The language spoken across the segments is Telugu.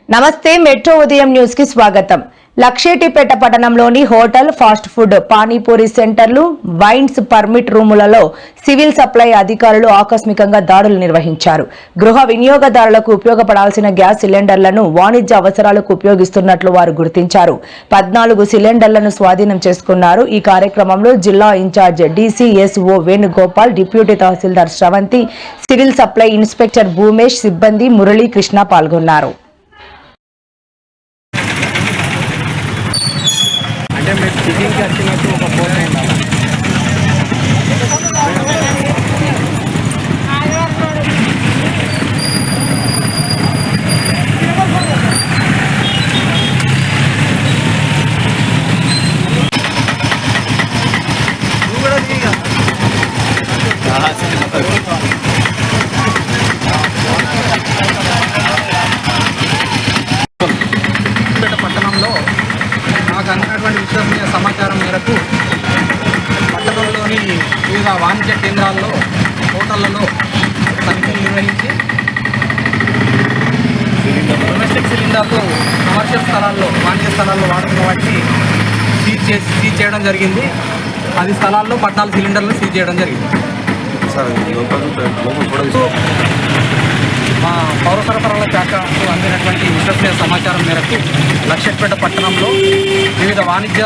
నమస్తే మెట్రో ఉదయం న్యూస్ కి స్వాగతం. లక్షేటిపేట పట్టణంలోని హోటల్, ఫాస్ట్ ఫుడ్, పానీపూరి సెంటర్లు, వైన్స్ పర్మిట్ రూములలో సివిల్ సప్లై అధికారులు ఆకస్మికంగా దాడులు నిర్వహించారు. గృహ వినియోగదారులకు ఉపయోగపడాల్సిన గ్యాస్ సిలిండర్లను వాణిజ్య అవసరాలకు ఉపయోగిస్తున్నట్లు వారు గుర్తించారు. 14 సిలిండర్లను స్వాధీనం చేసుకున్నారు. ఈ కార్యక్రమంలో జిల్లా in-charge DCSO Venugopal, deputy tahsildar Sravanthi, civil supply inspector Bhumesh, సిబ్బంది మురళీ కృష్ణ పాల్గొన్నారు. చికెన్కి వచ్చినట్టు ఒక ఫోన్ అయింది. పట్టణంలో నాకు అందినటువంటి విశ్వసనీయ సమాచారం మేరకు పట్టణంలోని వివిధ వాణిజ్య కేంద్రాల్లో, హోటళ్లలో తనిఖీలు నిర్వహించి డొమెస్టిక్ సిలిండర్లు కమర్షియల్ స్థలాల్లో, వాణిజ్య స్థలాల్లో వాడుతున్న వాటిని సీజ్ చేయడం జరిగింది. 10 స్థలాల్లో 14 సిలిండర్లు సీజ్ చేయడం జరిగింది. మా పౌర సరఫరాల శాఖకు అందినటువంటి విశ్వసనీయ సమాచారం మేరకు లక్షేటిపేట పట్టణంలో వివిధ వాణిజ్య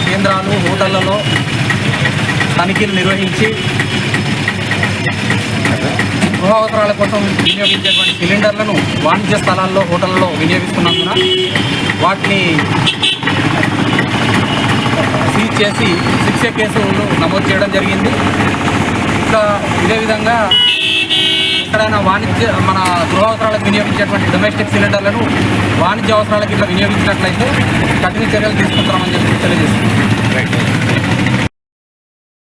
కేంద్రాలు, హోటళ్లలో తనిఖీలు నిర్వహించి గృహ అవసరాల కోసం వినియోగించేటువంటి సిలిండర్లను వాణిజ్య స్థలాల్లో, హోటళ్లలో వినియోగిస్తున్నందున వాటిని సీజ్ చేసి 6A కేసులు నమోదు చేయడం జరిగింది. ఇంకా ఇదే విధంగా ఎక్కడైనా మన గృహ అవసరాలకు వినియోగించేటువంటి డొమెస్టిక్ సిలిండర్లను వాణిజ్య అవసరాలకు ఇట్లా వినియోగించినట్లయితే కఠిన చర్యలు తీసుకుంటామని చెప్పి తెలియజేస్తుంది.